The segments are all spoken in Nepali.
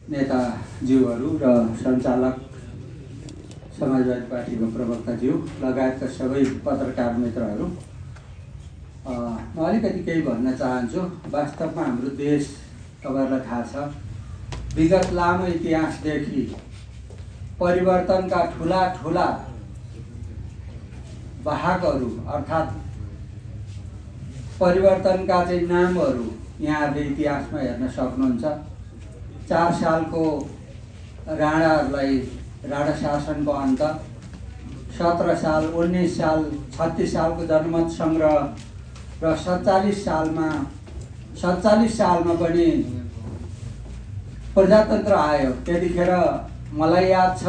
नेताज्यूहरू र सञ्चालक समाजवादी पार्टीको प्रवक्ताज्यू लगायतका सबै पत्रकार मित्रहरू, म अलिकति केही भन्न चाहन्छु। वास्तवमा हाम्रो देश तपाईँहरूलाई थाहा छ, विगत लामो इतिहासदेखि परिवर्तनका ठुला ठुला वाहकहरू अर्थात् परिवर्तनका चाहिँ नामहरू यहाँहरूले इतिहासमा हेर्न सक्नुहुन्छ। 4 सालको राणाहरूलाई राणा शासनको अन्त, 17 साल, 19 साल, 36 सालको जनमत सङ्ग्रह र 47 सालमा पनि प्रजातन्त्र आयो। त्यतिखेर मलाई याद छ,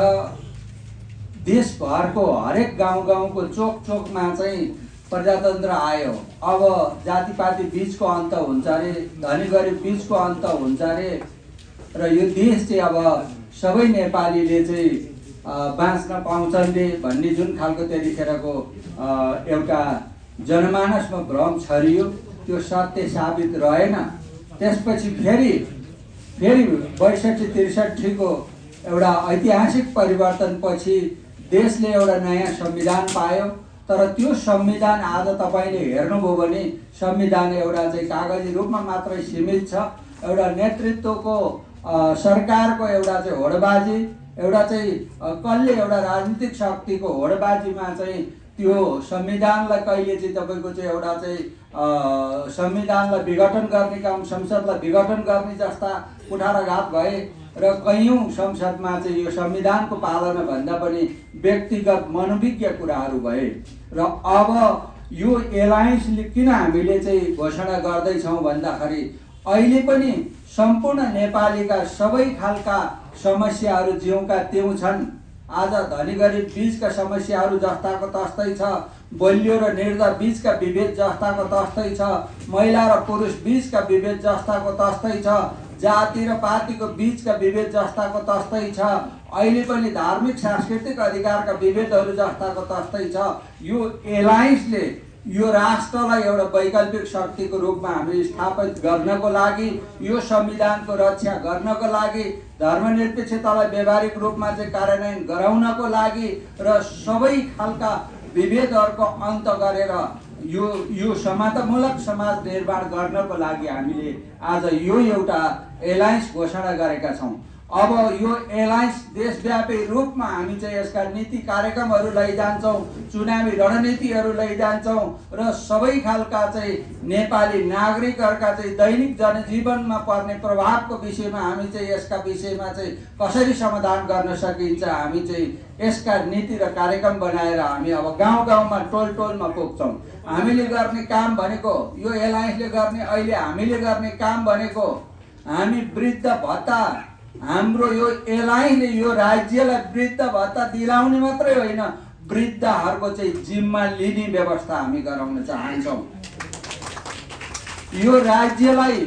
देशभरको हरेक गाउँको चोकमा चाहिँ प्रजातन्त्र आयो। अब जातिपाती बिचको अन्त हुन्छ अरे, धनी गरिब बिचको अन्त हुन्छ अरे र यो देश चाहिँ अब सबै नेपालीले चाहिँ बाँच्न पाउँछन् भन्ने जुन खालको त्यतिखेरको एउटा जनमानसमा भ्रम छरियो, त्यो सत्य साबित रहेन। त्यसपछि फेरि 62-63 को एउटा ऐतिहासिक परिवर्तनपछि देशले एउटा नयाँ संविधान पायो। तर त्यो संविधान आज तपाईँले हेर्नुभयो भने संविधान एउटा चाहिँ कागजी रूपमा मात्रै सीमित छ। एउटा नेतृत्वको सरकारको एउटा चाहिँ होडबाजी, एउटा चाहिँ कसले एउटा राजनीतिक शक्तिको होडबाजीमा चाहिँ त्यो संविधानलाई कहिले चाहिँ तपाईँको चाहिँ एउटा चाहिँ संविधानलाई विघटन गर्ने काम, संसदलाई विघटन गर्ने जस्ता कुठाराघात भए र कैयौँ संसदमा चाहिँ यो संविधानको पालना भन्दा पनि व्यक्तिगत मनोविज्ञ कुराहरू भए। र अब यो एलायन्सले किन हामीले चाहिँ घोषणा गर्दैछौँ भन्दाखेरि अहिले पनि सम्पूर्ण नेपालीका सबै खालका समस्याहरू ज्यूका त्यों छन्। आज धनी गरिब बीचका समस्याहरू जस्ताको तस्तै छ, बलियो र निर्धन बीचका विभेद जस्ताको तस्तै छ, महिला र पुरुष बीचका विभेद जस्ताको तस्तै छ, जाति र पार्टीको बीचका विभेद जस्ताको तस्तै छ, अहिले पनि धार्मिक सांस्कृतिक अधिकारका विभेदहरू जस्ताको तस्तै छ। यो एलायन्सले यो राष्ट्रलाई एउटा वैकल्पिक शक्तिको रूपमा हामी स्थापित गर्नको लागि, यो संविधानको रक्षा गर्नको लागि, धर्मनिरपेक्षतालाई व्यावहारिक रूपमा चाहिँ कार्यान्वयन गराउनको लागि र सबै खालका विभेदहरूको अन्त गरेर यो समतामूलक समाज निर्माण गर्नको लागि हामीले आज यो एउटा एलायन्स घोषणा गरेका छौँ। अब यो एलायन्स देशव्यापी रूपमा हामी चाहिँ यसका नीति कार्यक्रमहरू लैजान्छौँ, चुनावी रणनीतिहरू लैजान्छौँ र सबै खालका चाहिँ नेपाली नागरिकहरूका चाहिँ दैनिक जनजीवनमा पर्ने प्रभावको विषयमा हामी चाहिँ यसका विषयमा चाहिँ कसरी समाधान गर्न सकिन्छ, हामी चाहिँ यसका नीति र कार्यक्रम बनाएर हामी अब गाउँमा टोलमा पुग्छौँ। हामीले गर्ने काम भनेको, यो एलायन्सले गर्ने अहिले हामीले गर्ने काम भनेको, हामी वृद्ध भत्ता, हाम्रो यो एलायन्सले यो राज्यलाई वृद्ध भत्ता दिलाउने मात्रै होइन, वृद्धहरूको चाहिँ जिम्मा लिने व्यवस्था हामी गराउन चाहन्छौँ। यो राज्यलाई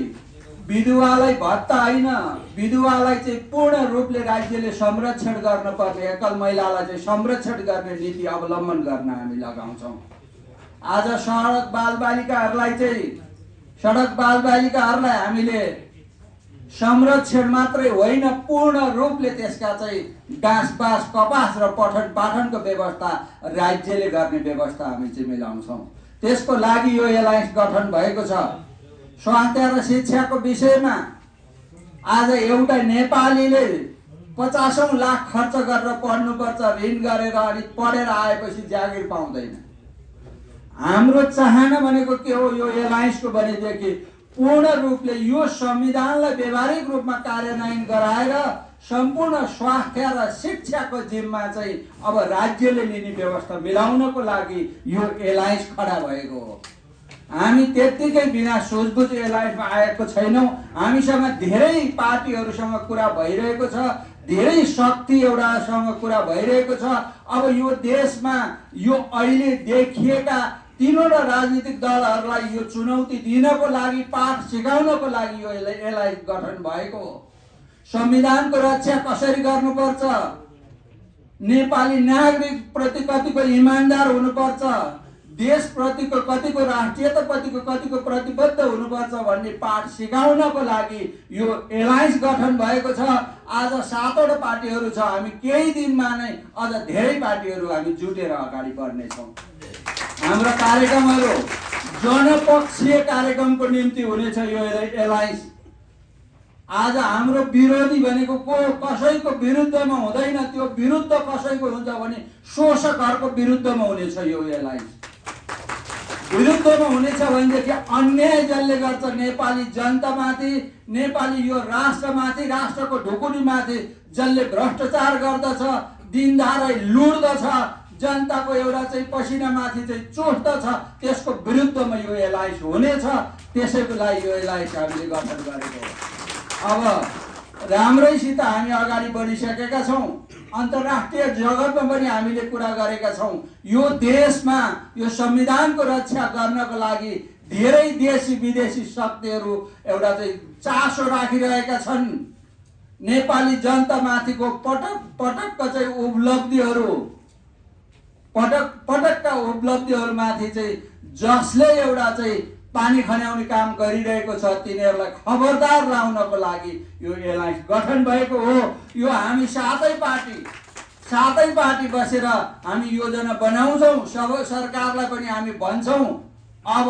विधवालाई भत्ता होइन, विधवालाई चाहिँ पूर्ण रूपले राज्यले संरक्षण गर्नुपर्ने, एकल महिलालाई चाहिँ संरक्षण गर्ने नीति अवलम्बन गर्न हामी लगाउँछौँ। आज सडक बालबालिकाहरूलाई हामीले संरक्षण मात्रै होइन, पूर्ण रूपले त्यसका चाहिँ बाँस कपास र पठन पाठनको व्यवस्था राज्यले गर्ने व्यवस्था हामी चाहिँ मिलाउँछौँ। त्यसको लागि यो एलायन्स गठन भएको छ। स्वास्थ्य र शिक्षाको विषयमा आज एउटा नेपालीले 50 लाख खर्च गरेर पढ्नुपर्छ, ऋण गरेर, अनि पढेर आएपछि जागिर पाउँदैन। हाम्रो चाहना भनेको के हो? यो एलायन्सको भनेदेखि पूर्ण रूपले यो संविधानलाई व्यावहारिक रूपमा कार्यान्वयन गराएर सम्पूर्ण स्वास्थ्य र शिक्षाको जिम्मा चाहिँ अब राज्यले लिने व्यवस्था मिलाउनको लागि यो एलायन्स खडा भएको हो। हामी त्यत्तिकै बिना सोचबुझ एलायन्समा आएको छैनौँ। हामीसँग धेरै पार्टीहरूसँग कुरा भइरहेको छ, धेरै शक्ति एउटासँग कुरा भइरहेको छ। अब यो देशमा यो अहिले देखिएका तीनवटा राजनीतिक दलहरूलाई यो चुनौती दिनको लागि, पाठ सिकाउनको लागि यो एलायन्स गठन भएको हो। संविधानको रक्षा कसरी गर्नुपर्छ, नेपाली नागरिक प्रति कतिको इमानदार हुनुपर्छ, देश प्रतिको कतिको राष्ट्रियता प्रतिको कतिको प्रतिबद्ध हुनुपर्छ भन्ने पाठ सिकाउनको लागि यो एलायन्स गठन भएको छ। आज 7वटा पार्टीहरू छ, हामी केही दिनमा नै अझ धेरै पार्टीहरू हामी जुटेर अगाडि बढ्नेछौँ। हाम्रो कार्यक्रमहरू जनपक्षीय कार्यक्रमको निम्ति हुनेछ यो एलायन्स। आज हाम्रो विरोधी भनेको कसैको विरुद्धमा हुँदैन, त्यो विरुद्ध कसैको हुन्छ भने शोषकहरूको विरुद्धमा हुनेछ यो एलायन्स। विरुद्धमा हुनेछ भनेदेखि अन्याय जसले गर्छ नेपाली जनतामाथि, नेपाली यो राष्ट्रमाथि, राष्ट्रको ढुकुरीमाथि जसले भ्रष्टाचार गर्दछ, दिनदारै लुट्दछ, जनताको एउटा चाहिँ पसिनामाथि चाहिँ चोट्दछ, त्यसको विरुद्धमा यो एलायन्स हुनेछ। त्यसैको लागि यो एलायन्स हामीले गठन गरेको हो। अब राम्रैसित हामी अगाडि बढिसकेका छौँ। अन्तर्राष्ट्रिय जगतमा पनि हामीले कुरा गरेका छौँ। यो देशमा यो संविधानको रक्षा गर्नको लागि धेरै देशी विदेशी शक्तिहरू एउटा चाहिँ चासो राखिरहेका छन्। नेपाली जनतामाथिको पटकका चाहिँ उपलब्धिहरू, पटकका उपलब्धिहरूमाथि चाहिँ जसले एउटा चाहिँ पानी खन्याउने काम गरिरहेको छ तिनीहरूलाई खबरदार लाउनको लागि यो एलायन्स गठन भएको हो। यो हामी सातै पार्टी बसेर हामी योजना बनाउँछौँ। सबै सरकारलाई पनि हामी भन्छौँ अब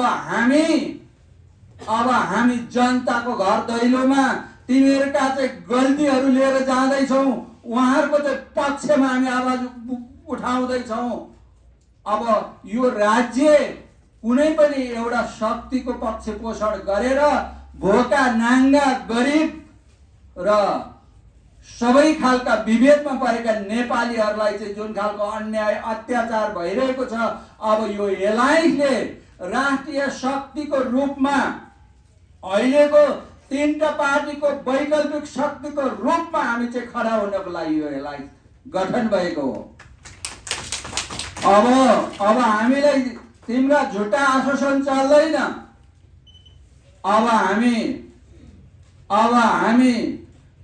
हामी जनताको घर दैलोमा तिमीहरूका चाहिँ गल्तीहरू लिएर जाँदैछौँ, उहाँहरूको चाहिँ पक्षमा हामी आवाज उठाउँदैछौँ। अब यो राज्य कुनै पनि एउटा शक्तिको पक्ष पोषण गरेर भोका नाङ्गा गरिब र सबै खालका विभेदमा परेका नेपालीहरूलाई चाहिँ जुन खालको अन्याय अत्याचार भइरहेको छ, अब यो एलायन्सले राष्ट्रिय शक्तिको रूपमा अहिलेको 3टा पार्टीको वैकल्पिक शक्तिको रूपमा हामी चाहिँ खडा हुनको लागि यो एलायन्स गठन भएको हो। अब हामीलाई तिम्रा झुटा आश्वासन चल्दैन। अब हामी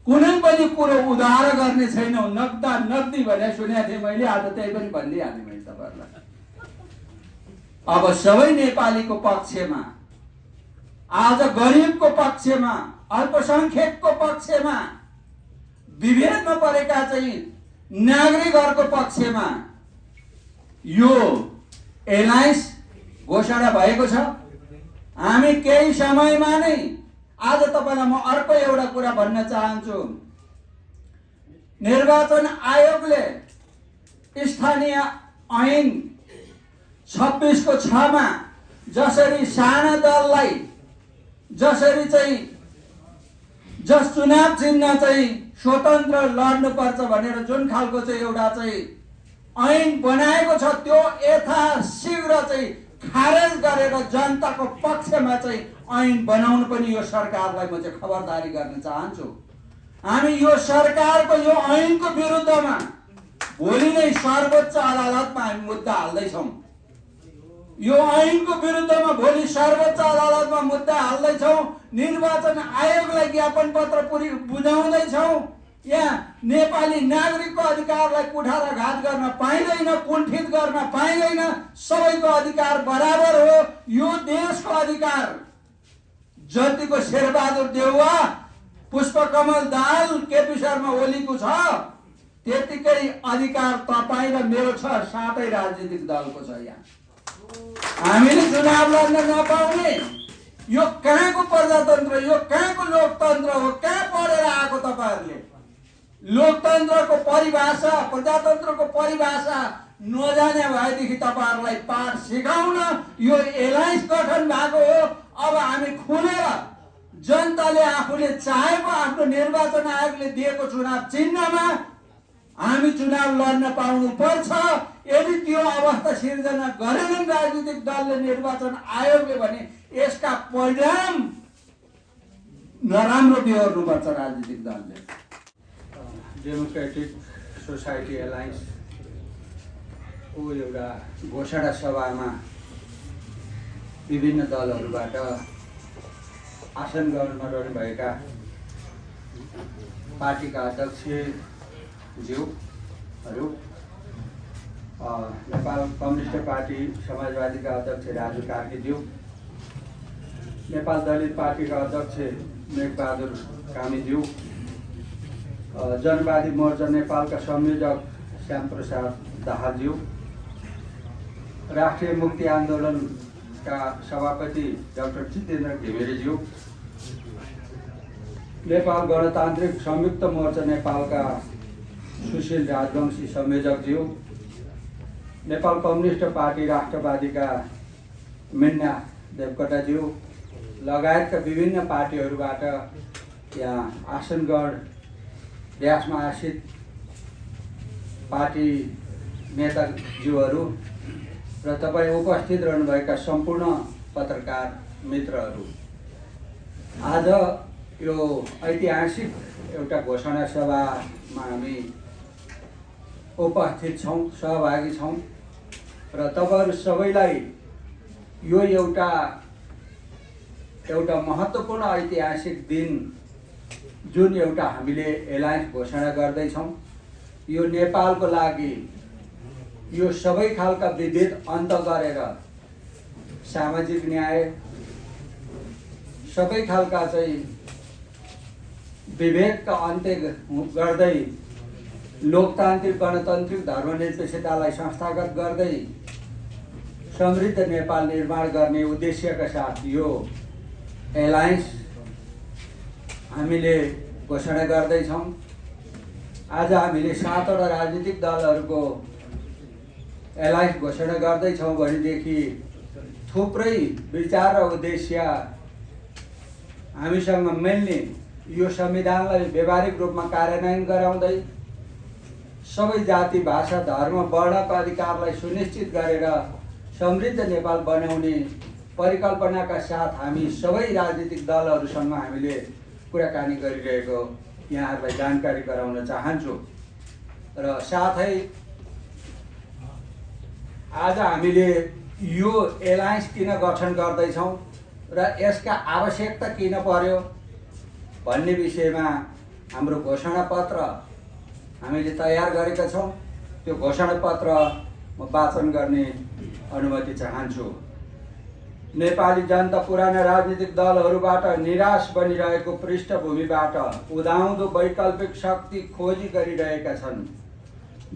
कुनै पनि कुरो उधार गर्ने छैनौँ। नगदी भने सुनेको थिएँ मैले, आज त्यही पनि भनिदिइहालेँ मैले तपाईँहरूलाई। अब सबै नेपालीको पक्षमा, आज गरिबको पक्षमा, अल्पसङ्ख्यकको पक्षमा, विभेदमा परेका चाहिँ नागरिकहरूको पक्षमा यो एलायन्स घोषणा भएको छ। हामी केही समयमा नै, आज तपाईँलाई म अर्को एउटा कुरा भन्न चाहन्छु। निर्वाचन आयोगले स्थानीय ऐन 26 को 6 मा जसरी साना दललाई जसरी चाहिँ जस चुनाव चिन्ह चाहिँ स्वतन्त्र लड्नुपर्छ भनेर जुन खालको चाहिँ एउटा चाहिँ ऐन बनाएको छ, त्यो यथाशीघ्र चाहिँ खारेज गरेर जनताको पक्षमा चाहिँ ऐन बनाउनु पनि यो सरकारलाई म चाहिँ खबरदारी गर्न चाहन्छु। हामी यो सरकारको यो ऐनको विरुद्धमा भोलि नै सर्वोच्च अदालतमा हामी मुद्दा हाल्दैछौँ। यो ऐनको विरुद्धमा भोलि सर्वोच्च अदालतमा मुद्दा हाल्दैछौँ। निर्वाचन आयोगलाई ज्ञापन पत्र बुझाउँदैछौँ। यहाँ नेपाली नागरिकको अधिकारलाई कुठाराघात गर्न पाइँदैन, कुण्ठित गर्न पाइँदैन। सबैको अधिकार बराबर हो। यो देशको अधिकार जतिको शेरबहादुर देउवा, पुष्पकमल दाहाल, केपी शर्मा ओलीको छ, त्यतिकै अधिकार तपाईँ र मेरो छ, सातै राजनीतिक दलको छ। यहाँ हामीले चुनाव लड्न नपाउने, यो कहाँको प्रजातन्त्र, यो कहाँको लोकतन्त्र हो? कहाँ पढेर आएको तपाईँहरूले? लोकतन्त्रको परिभाषा, प्रजातन्त्रको परिभाषा नजाने भएदेखि तपाईँहरूलाई पाठ सिकाउन यो एलायन्स गठन भएको हो। अब हामी खुलेर जनताले आफूले चाहेको आफ्नो निर्वाचन आयोगले दिएको चुनाव चिन्हमा हामी चुनाव लड्न पाउनु पर्छ। यदि त्यो अवस्था सिर्जना गरेनन् राजनीतिक दलले, निर्वाचन आयोगले भने यसका परिणाम नराम्रो बिहोर्नुपर्छ राजनीतिक दलले। डेमोक्रेटिक सोसाइटी एलायन्स को एउटा घोषणा सभामा विभिन्न दलहरूबाट आसन ग्रहणमा रहनुभएका पार्टीका अध्यक्षज्यूहरू, नेपाल कम्युनिस्ट पार्टी समाजवादीका अध्यक्ष राजु कार्कीज्यू, नेपाल दलित पार्टीका अध्यक्ष मेघबहादुर कामीज्यू, जनवादी मोर्चा नेपालका संयोजक श्यामप्रसाद दाहालज्यू, राष्ट्रिय मुक्ति आन्दोलनका सभापति डाक्टर जितेन्द्र घिमिरेज्यू, नेपाल गणतान्त्रिक संयुक्त मोर्चा नेपालका सुशील राजवंशी संयोजकज्यू, नेपाल कम्युनिस्ट पार्टी राष्ट्रवादीका मिन्ना देवकोटाज्यू लगायतका विभिन्न पार्टीहरूबाट यहाँ आसनगढ ड्यासमा आश्रित पार्टी नेताज्यूहरू र तपाईँ उपस्थित रहनुभएका सम्पूर्ण पत्रकार मित्रहरू, आज यो ऐतिहासिक एउटा घोषणा सभामा हामी उपस्थित छौँ, सहभागी छौँ र तपाईहरू सबैलाई यो एउटा महत्त्वपूर्ण ऐतिहासिक दिन जुन एउटा हामीले एलायन्स घोषणा गर्दैछौँ, यो नेपालको लागि यो सबै खालका विभेद अन्त गरेर सामाजिक न्याय, सबै खालका चाहिँ विभेदका अन्त्य गर्दै लोकतान्त्रिक गणतान्त्रिक धर्मनिरपेक्षतालाई संस्थागत गर्दै समृद्ध नेपाल निर्माण गर्ने उद्देश्यका साथ यो एलायन्स हामीले घोषणा गर्दैछौँ। आज हामीले 7वटा राजनीतिक दलहरूको एलायन्स घोषणा गर्दैछौँ भनेदेखि थुप्रै विचार र उद्देश्य हामीसँग मिल्ने, यो संविधानलाई व्यावहारिक रूपमा कार्यान्वयन गराउँदै सबै जाति भाषा धर्म वर्णका अधिकारलाई सुनिश्चित गरेर समृद्ध नेपाल बनाउने परिकल्पनाका साथ हामी सबै राजनीतिक दलहरूसँग हामीले कुराकानी गरिरहेको यहाँहरूलाई जानकारी गराउन चाहन्छु। र साथै आज हामीले यो एलायन्स किन गठन गर्दैछौँ र यसका आवश्यकता किन पर्यो भन्ने विषयमा हाम्रो घोषणापत्र हामीले तयार गरेका छौँ। त्यो घोषणापत्र म वाचन गर्ने अनुमति चाहन्छु। नेपाली जनता पुराना राजनीतिक दलहरूबाट निराश बनिरहेको पृष्ठभूमिबाट उदाउँदो वैकल्पिक शक्ति खोजी गरिरहेका छन्।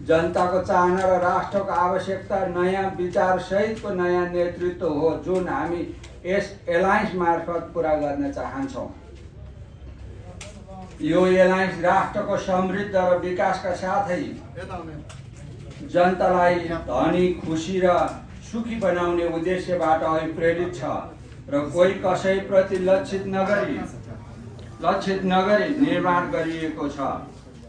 जनताको चाहना र राष्ट्रको आवश्यकता नयाँ विचार सहितको नयाँ नेतृत्व हो जुन हामी यस एलायन्स मार्फत पुरा गर्न चाहन्छौँ। यो एलायन्स राष्ट्रको समृद्ध र विकासका साथै जनतालाई धनी, खुसी र सुखी बनाउने उद्देश्यबाट प्रेरित छ र कोही कसैप्रति लक्षित नगरी निर्माण गरिएको छ।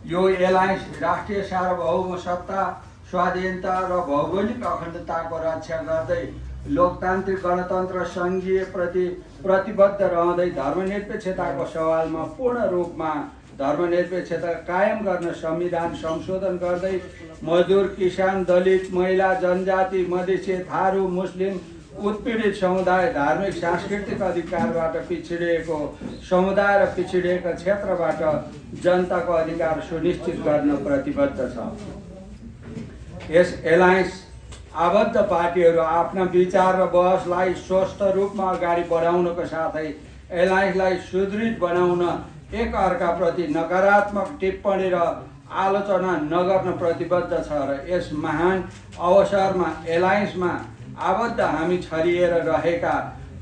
यो एलायन्स राष्ट्रिय सार्वभौम सत्ता, स्वाधीनता र भौगोलिक अखण्डताको रक्षा गर्दै लोकतान्त्रिक गणतन्त्र सङ्घीय प्रति प्रतिबद्ध रहँदै धर्मनिरपेक्षताको सवालमा पूर्ण रूपमा धर्मनिरपेक्षता कायम गर्न संविधान संशोधन गर्दै मजदुर, किसान, दलित, महिला, जनजाति, मधेसी, थारू, मुस्लिम, उत्पीडित समुदाय, धार्मिक सांस्कृतिक अधिकारबाट पिछडिएको समुदाय र पिछडिएका क्षेत्रबाट जनताको अधिकार सुनिश्चित गर्न प्रतिबद्ध छ। यस एलायन्स आबद्ध पार्टीहरू आफ्ना विचार र बहसलाई स्वस्थ रूपमा अगाडि बढाउनको साथै एलायन्सलाई सुदृढ बनाउन एक अर्काप्रति नकारात्मक टिप्पणी र आलोचना नगर्न प्रतिबद्ध छ र यस महान अवसरमा एलायन्समा आबद्ध हामी छरिएर रहेका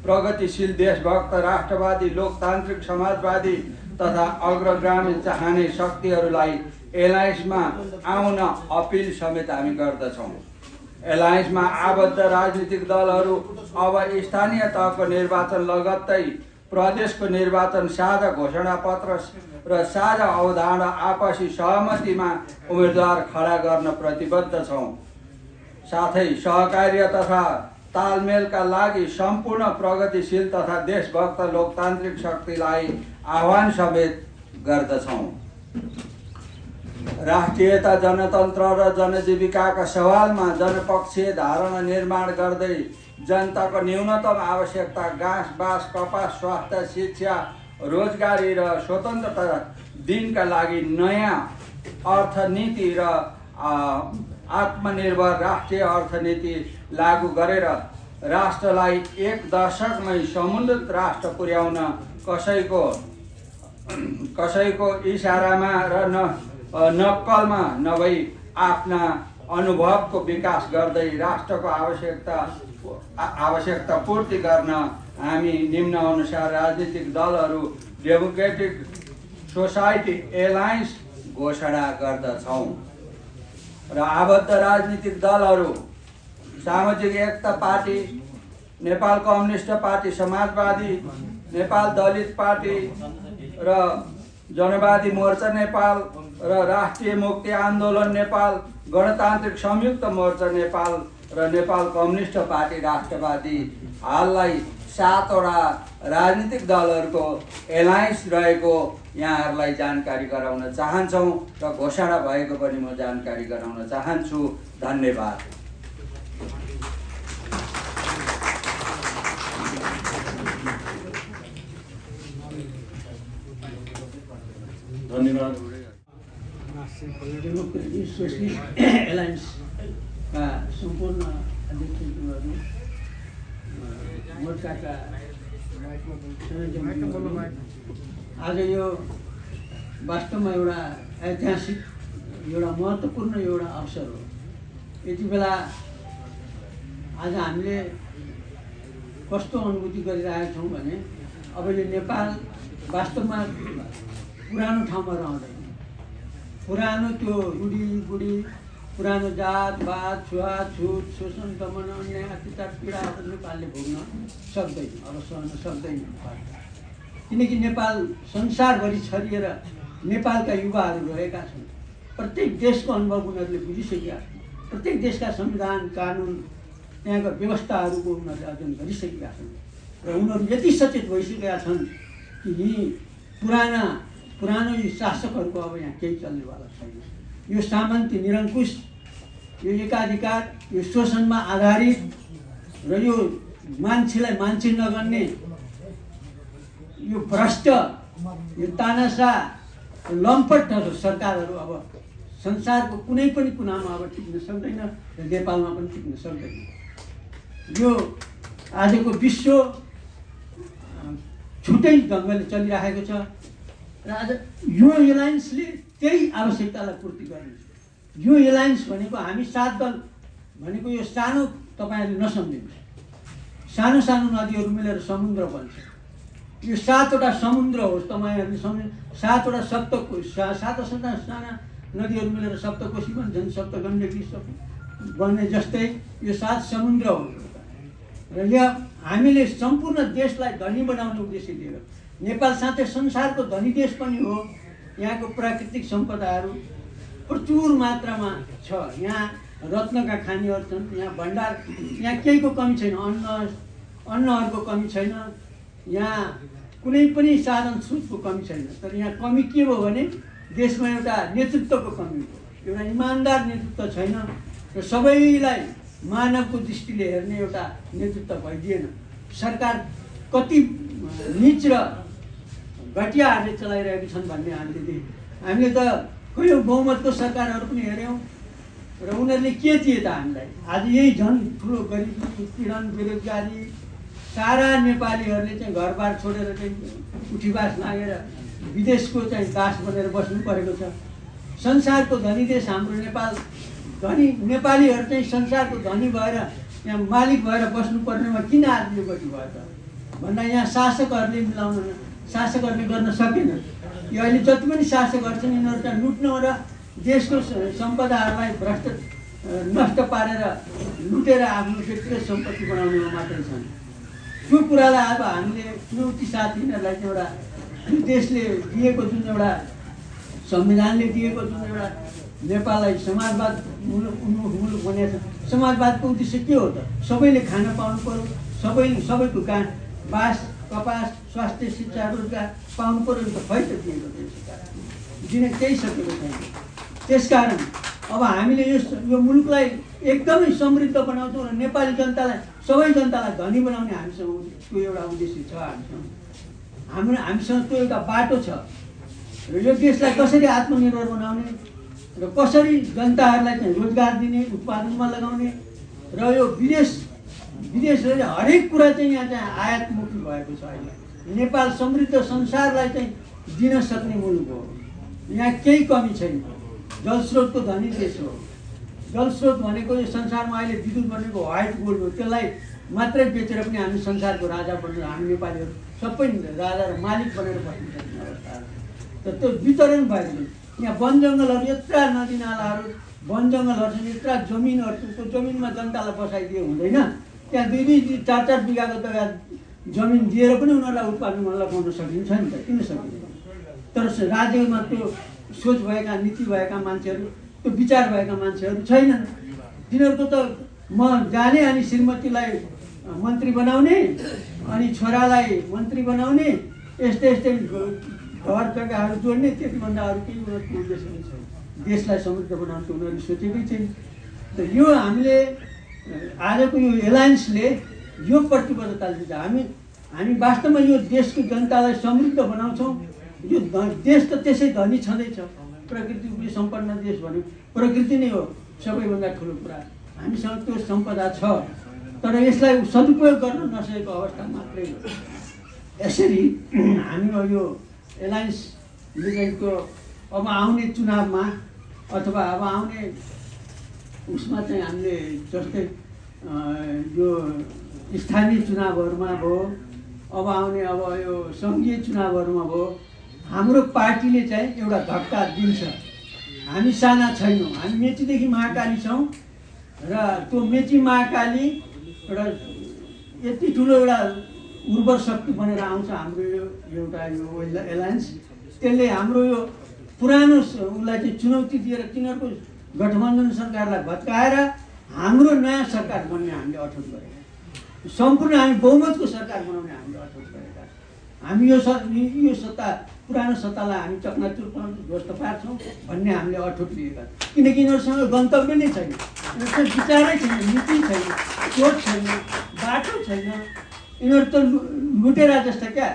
प्रगतिशील, देशभक्त, राष्ट्रवादी, लोकतान्त्रिक, समाजवादी तथा अग्रगामी चाहने शक्तिहरूलाई एलायन्समा आउन अपिल समेत हामी गर्दछौँ। एलायन्समा आबद्ध राजनीतिक दलहरू अब स्थानीय तहको निर्वाचन लगत्तै प्रदेशको निर्वाचन साझा घोषणापत्र र साझा अवधारणा आपसी सहमतिमा उम्मेदवार खडा गर्न प्रतिबद्ध छौँ। साथै सहकार्य तथा तालमेलका लागि सम्पूर्ण प्रगतिशील तथा देशभक्त लोकतान्त्रिक शक्तिलाई आह्वान समेत गर्दछौँ। राष्ट्रियता, जनतन्त्र र जनजीविकाका सवालमा जनपक्षीय धारणा निर्माण गर्दै जनताको न्यूनतम आवश्यकता घाँस, बाँस, कपास, स्वास्थ्य, शिक्षा, रोजगारी र स्वतन्त्रता दिनका लागि नयाँ अर्थनीति र आत्मनिर्भर राष्ट्रिय अर्थनीति लागू गरेर राष्ट्रलाई एक दशकमै समुन्नत राष्ट्र पुर्याउन कसैको इसारामा र नक्कलमा नभई आफ्ना अनुभवको विकास गर्दै राष्ट्रको आवश्यकता पूर्ति गर्न हामी निम्न अनुसार राजनीतिक दलहरू डेमोक्रेटिक सोसाइटी एलायन्स घोषणा गर्दछौँ र आबद्ध राजनीतिक दलहरू सामाजिक एकता पार्टी, नेपाल कम्युनिस्ट पार्टी, समाजवादी, नेपाल दलित पार्टी र जनवादी मोर्चा नेपाल र राष्ट्रिय मुक्ति आन्दोलन नेपाल, गणतान्त्रिक संयुक्त मोर्चा नेपाल र नेपाल कम्युनिस्ट पार्टी राष्ट्रवादी हाललाई 7 वटा राजनीतिक दलहरूको एलायन्स रहेको यहाँहरूलाई जानकारी गराउन चाहन्छौँ र घोषणा भएको पनि म जानकारी गराउन चाहन्छु। धन्यवाद। धन्यवाद। डेमोक्रेटिक सोशलिस्ट एलायन्सका सम्पूर्ण अध्यक्षहरू, मोर्चाका आज यो वास्तवमा एउटा ऐतिहासिक, एउटा महत्त्वपूर्ण एउटा अवसर हो। यति बेला आज हामीले कस्तो अनुभूति गरिरहेका छौँ भने अब यो नेपाल वास्तवमा पुरानो ठाउँमा रहँदैन। पुरानो त्यो रूढी पुरानो जातवाद, छुवाछुत, शोषण, दमन, अन्याय, अत्याचार, पीडाहरू नेपालले भोग्न सक्दैन, अब सहन सक्दैन। किनकि नेपाल संसारभरि छरिएर नेपालका युवाहरू रहेका छन्। प्रत्येक देशको अनुभव उनीहरूले बुझिसकेका छन्। प्रत्येक देशका संविधान, कानुन, त्यहाँका व्यवस्थाहरूको उनीहरूले अध्ययन गरिसकेका छन् र उनीहरू यति सचेत भइसकेका छन् कि यी पुरानो यी शासकहरूको अब यहाँ केही चल्नेवाला छैन। यो सामन्ती, निरङ्कुश, यो एकाधिकार, यो शोषणमा आधारित र यो मान्छेलाई मान्छे नगर्ने यो भ्रष्ट, यो तानासा, लम्पट सरकारहरू अब संसारको कुनै पनि कुनामा अब टिक्न सक्दैन र नेपालमा पनि टिक्न सक्दैन। यो आजको विश्व छुट्टै ढङ्गले चलिरहेको छ र आज यो एलायन्सले त्यही आवश्यकतालाई पूर्ति गर्ने। यो एलायन्स भनेको हामी 7 दल भनेको यो सानो, तपाईँहरूले नसम्झिनुहोस्, सानो सानो नदीहरू मिलेर समुद्र बन्छ। यो 7 वटा समुद्र होस्, तपाईँहरूले सम्झ, 7 वटा सात साना नदीहरू मिलेर सप्तकोशी भन्छन्, सप्तगण्डकी बन्ने जस्तै यो 7 समुद्र हो र यहाँ हामीले सम्पूर्ण देशलाई धनी बनाउने उद्देश्य लिएर, नेपाल साथै संसारको धनी देश पनि हो। यहाँको प्राकृतिक सम्पदाहरू प्रचुर मात्रामा छ। यहाँ रत्नका खानीहरू छन्, यहाँ भण्डार, यहाँ केहीको कमी छैन, अन्नहरूको कमी छैन, यहाँ कुनै पनि साधन स्रोतको कमी छैन। तर यहाँ कमी के हो भने देशमा एउटा नेतृत्वको कमी हो, एउटा इमान्दार नेतृत्व छैन र सबैलाई मानवको दृष्टिले हेर्ने एउटा नेतृत्व भइदिएन। सरकार कति नीच र घटियाहरूले चलाइरहेको छन् भन्ने हामीले त कयौँ बहुमतको सरकारहरू पनि हेऱ्यौँ र उनीहरूले के दिए त हामीलाई। आज यही झन् ठुलो गरिबी, उत्पीडन, बेरोजगारी, सारा नेपालीहरूले चाहिँ घरबार छोडेर चाहिँ उठीवास लागेर विदेशको चाहिँ दास बनेर बस्नु परेको छ। संसारको धनी देश हाम्रो नेपाल, धनी नेपालीहरू चाहिँ संसारको धनी भएर यहाँ मालिक भएर बस्नुपर्नेमा किन आज यो गति भयो त भन्दा यहाँ शासकहरूले गर्न सकेन। यो अहिले जति पनि शासकहरू छन् यिनीहरू चाहिँ लुट्न र देशको सम्पदाहरूलाई भ्रष्ट नष्ट पारेर लुटेर आफ्नो व्यक्तिगत सम्पत्ति बनाउनेमा मात्रै छन्। त्यो कुरालाई अब हामीले चुनौती साथ यिनीहरूलाई चाहिँ एउटा देशले दिएको जुन एउटा संविधानले दिएको जुन एउटा नेपाललाई समाजवाद मुलुक बनाएको छ, समाजवादको उद्देश्य के हो त? सबैले खान पाउनु पर्यो, सबैको बास, कपास, स्वास्थ्य, शिक्षा, रोजगार पाउनु पर्यो नि त, खै त दिएको दिन केही सकेको छैन। त्यसकारण अब हामीले यो मुलुकलाई एकदमै समृद्ध बनाउँछौँ र नेपाली जनतालाई, सबै जनतालाई धनी बनाउने हामीसँग त्यो एउटा उद्देश्य छ। हामीसँग त्यो एउटा बाटो छ। र यो देशलाई कसरी आत्मनिर्भर बनाउने र कसरी जनताहरूलाई चाहिँ रोजगार दिने, उत्पादनमा लगाउने र यो विदेशले हरेक कुरा चाहिँ यहाँ चाहिँ आयातमुखी भएको छ। अहिले नेपाल समृद्ध संसारलाई चाहिँ दिन सक्ने मुलुक हो। यहाँ केही कमी छैन। जलस्रोतको धनी देश हो। जलस्रोत भनेको यो संसारमा अहिले विद्युत भनेको व्हाइट गोल्ड हो। त्यसलाई मात्रै बेचेर पनि हामी संसारको राजा बनेर हामी नेपालीहरू सबै राजा र मालिक बनेर बस्न सक्ने अवस्था छ। त्यो वितरण भएको यहाँ वन जङ्गलहरू, यत्रा नदी नालाहरू, वन जङ्गलहरू छन्, यत्रा जमिनहरू, त्यो जमिनमा जनतालाई बसाइदिए हुँदैन। त्यहाँ 2-2, 4-4 बिघाको जग्गा जमिन दिएर पनि उनीहरूलाई उत्पादनमा लगाउन सकिन्छ नि त, किन सकिन्छ? तर राज्यमा त्यो सोच भएका, नीति भएका मान्छेहरू, त्यो विचार भएका मान्छेहरू छैनन्। तिनीहरूको त म जाने अनि श्रीमतीलाई मन्त्री बनाउने अनि छोरालाई मन्त्री बनाउने, यस्तै घर जग्गाहरू जोड्ने, त्यतिभन्दा अरू केही उनीहरूको उद्देश्य नै छैन। देशलाई समृद्ध बनाउनु त उनीहरूले सोचेकै छैन। त यो हामीले आजको यो एलायन्सले यो प्रतिबद्धता दिन्छ। हामी वास्तवमा यो देशको जनतालाई समृद्ध बनाउँछौँ। यो देश त त्यसै धनी छँदैछ। प्रकृति सम्पन्न देश भन्यो, प्रकृति नै हो सबैभन्दा ठुलो कुरा। हामीसँग त्यो सम्पदा छ, तर यसलाई सदुपयोग गर्न नसकेको अवस्था मात्रै हो। यसरी हामी यो एलायन्सले चाहिँ त्यो अब आउने चुनावमा अथवा अब आउने उसमा चाहिँ हामीले जस्तै यो स्थानीय चुनावहरूमा भयो, अब आउने अब यो सङ्घीय चुनावहरूमा भयो, हाम्रो पार्टीले चाहिँ एउटा धक्का दिन्छ। हामी साना छैनौँ। हामी मेचीदेखि महाकाली छौँ र त्यो मेची महाकाली एउटा यति ठुलो एउटा उर्वर शक्ति बनेर आउँछ हाम्रो यो एउटा यो एलायन्स। त्यसले हाम्रो यो पुरानो उसलाई चाहिँ चुनौती दिएर तिनीहरूको गठबन्धन सरकारलाई भत्काएर हाम्रो नयाँ सरकार बन्ने हामीले अठोट गरेका, सम्पूर्ण हामी बहुमतको सरकार बनाउने हामीले अठोट गरेका। हामी यो सत्ता, पुरानो सत्तालाई हामी चकनाचुर बनाउँछौँ, ध्वस्त पार्छौँ भन्ने हामीले अठोट लिएका। किनकि यिनीहरूसँग गन्तव्य नै छैन, यिनीहरूको विचारै छैन, नीति छैन, सोच छैन, बाटो छैन। यिनीहरू त लुटेरा जस्ता क्या,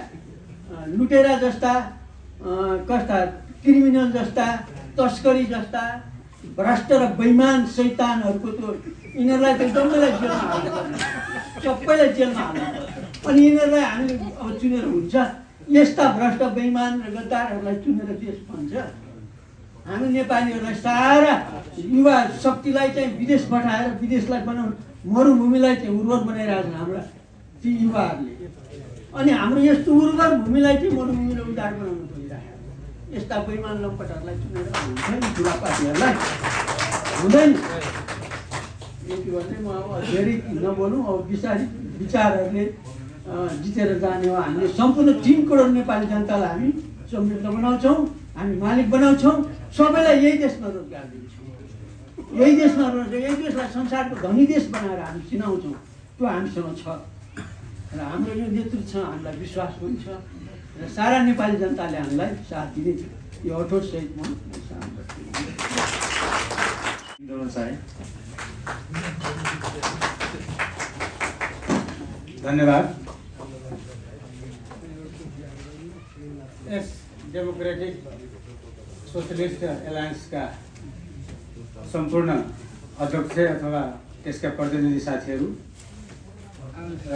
लुटेरा जस्ता, कस्ता क्रिमिनल जस्ता, तस्करी जस्ता, भ्रष्ट र बेइमान शैतानहरूको त्यो यिनीहरूलाई त डम्बैलाई जेलमा हाल्नुपर्छ, सबैलाई जेलमा हाल्नुपर्छ। अनि यिनीहरूलाई हामीले अब चुनेर हुन्छ? यस्ता भ्रष्ट बेइमान र गद्दारहरूलाई चुनेर देश बन्छ? हामी नेपालीहरूलाई सारा युवा शक्तिलाई चाहिँ विदेश पठाएर विदेशलाई बनाउनु, मरुभूमिलाई चाहिँ उर्वर बनाइरहेछन् हाम्रा ती युवाहरूले। अनि हाम्रो यस्तो उर्वर भूमिलाई चाहिँ मरुभूमिलाई उदार बनाउनु खोजिरहेको। यस्ता बेइमान लम्पटहरूलाई चुनेर हुन्छ नि ठुला पार्टीहरूलाई? हुँदैन। यति भन्दै म अब धेरै नबोलौँ। अब विचारहरूले जितेर जाने हो। हामीले सम्पूर्ण 3 करोड नेपाली जनतालाई हामी समृद्ध बनाउँछौँ, हामी मालिक बनाउँछौँ, सबैलाई यही देशमा रोजगार दिन्छौँ, यही देशमा रोजगार, यही देशलाई संसारको धनी देश बनाएर हामी चिनाउँछौँ। त्यो हामीसँग छ र हाम्रो यो नेतृत्व छ, हामीलाई विश्वास पनि छ र सारा नेपाली जनताले हामीलाई साथ दिने छ। यो अठोट सहित म धन्यवाद। यस डेमोक्रेटिक सोशलिस्ट एलायन्सका सम्पूर्ण अध्यक्ष अथवा त्यसका प्रतिनिधि साथीहरू र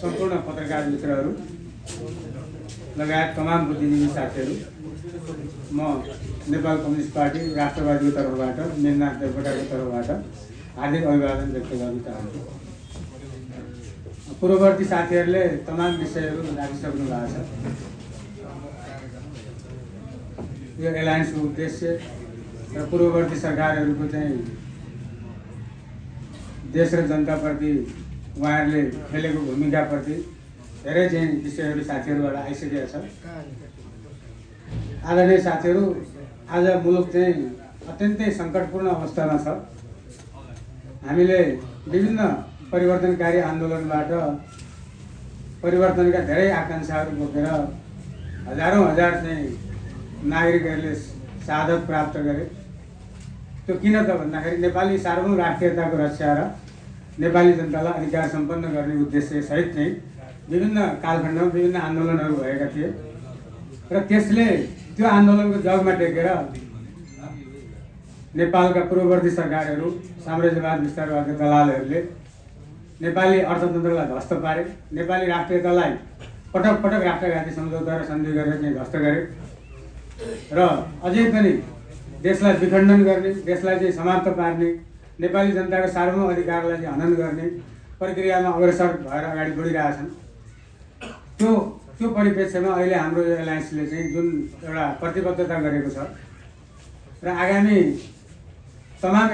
सम्पूर्ण पत्रकार मित्रहरू लगायत तमाम बुद्धिजीवी साथीहरू, म नेपाल कम्युनिस्ट पार्टी राष्ट्रवादीको तर्फबाट, मेघनाथ देवकोटाको तर्फबाट हार्दिक अभिवादन व्यक्त गर्न चाहन्छु। पूर्ववर्ती साथीहरूले तमाम विषयहरू राखिसक्नु भएको छ। यो एलायन्सको उद्देश्य र पूर्ववर्ती सरकारहरूको चाहिँ देश र जनताप्रति उहाँहरूले खेलेको भूमिकाप्रति धेरै चाहिँ विषयहरू साथीहरूबाट आइसकेका छ। आदरणीय साथीहरू, आज मुलुक चाहिँ अत्यन्तै सङ्कटपूर्ण अवस्थामा छ। हामीले विभिन्न परिवर्तनकारी आन्दोलनबाट परिवर्तनका धेरै आकाङ्क्षाहरू बोकेर हजारौँ हजार चाहिँ नागरिकहरूले शहादत प्राप्त गरे। त्यो किन त भन्दाखेरि नेपाली सार्वभौम राष्ट्रियताको रक्षा र नेपाली जनतालाई अधिकार सम्पन्न गर्ने उद्देश्य सहित चाहिँ विभिन्न कालखण्डमा विभिन्न आन्दोलनहरू भएका थिए र त्यसले त्यो आन्दोलनको जगमा टेकेर नेपालका पूर्ववर्ती सरकारहरू, साम्राज्यवाद विस्तारवादी दलालहरूले नेपाली अर्थतन्त्रलाई ध्वस्त पारे, नेपाली राष्ट्रियतालाई पटक पटक राष्ट्रघाती सम्झौता र सन्धि गरेर चाहिँ ध्वस्त गरे र अझै पनि देशलाई विखण्डन गर्ने, देशलाई चाहिँ समाप्त पार्ने, नेपाली जनताको सार्वभौम अधिकारलाई चाहिँ हनन गर्ने प्रक्रियामा अग्रसर भएर अगाडि बढिरहेछन्। त्यो परिप्रेक्ष्यमा अहिले हाम्रो यो एलायन्सले चाहिँ जुन एउटा प्रतिबद्धता गरेको छ र आगामी तमाम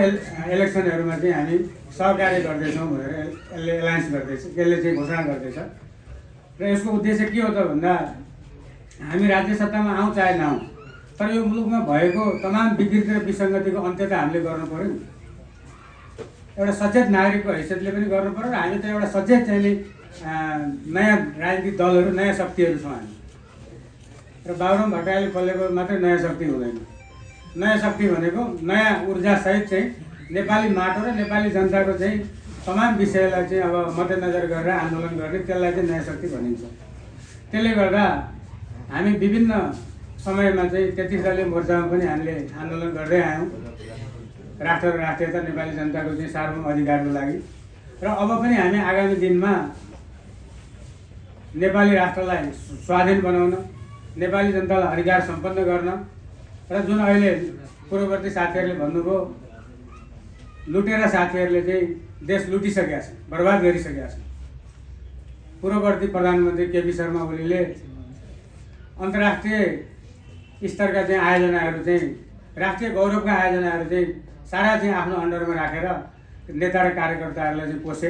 इलेक्सनहरूमा चाहिँ हामी सहकार्य गर्दैछौँ भनेर यसले एलायन्स गर्दैछ, यसले चाहिँ घोषणा गर्दैछ। र यसको उद्देश्य के हो त भन्दा हामी राज्य सत्तामा आउँ चाहे नआउँ, तर यो मुलुकमा भएको तमाम विकृति र विसङ्गतिको अन्त्य त हामीले गर्नु पऱ्यो नि। एउटा सचेत नागरिकको हैसियतले पनि गर्नु पऱ्यो र हामी त एउटा सचेत चाहिँ नयाँ राजनीतिक दलहरू, नयाँ शक्तिहरू छौँ हामी। र बाबुराम भट्टराईले खोलेको मात्रै नयाँ शक्ति हुँदैन। नयाँ शक्ति भनेको नयाँ ऊर्जासहित चाहिँ नेपाली माटो र नेपाली जनताको चाहिँ तमाम विषयलाई चाहिँ अब मध्यनजर गरेर आन्दोलन गर्ने, त्यसलाई चाहिँ नयाँ शक्ति भनिन्छ। त्यसले गर्दा हामी विभिन्न समयमा चाहिँ 33 दलीय मोर्चामा पनि हामीले आन्दोलन गर्दै आयौँ राष्ट्र र राष्ट्रियता, नेपाली जनताको चाहिँ सार्वभौम अधिकारको लागि। र अब पनि हामी आगामी दिनमा नेपाली राष्ट्रलाई स्वाधीन बनाउन, नेपाली जनतालाई अधिकार सम्पन्न गर्न र जुन अहिले पूर्ववर्ती साथीहरूले भन्नुभयो लुटेरा साथीहरूले चाहिँ देश लुटिसकेका छन्, बर्बाद गरिसकेका छन्। पूर्ववर्ती प्रधानमन्त्री केपी शर्मा ओलीले अन्तर्राष्ट्रिय स्तरका चाहिँ आयोजनाहरू चाहिँ राष्ट्रिय गौरवका आयोजनाहरू चाहिँ सारा चाहिँ आफ्नो अन्डरमा राखेर नेता र कार्यकर्ताहरूलाई चाहिँ पोसे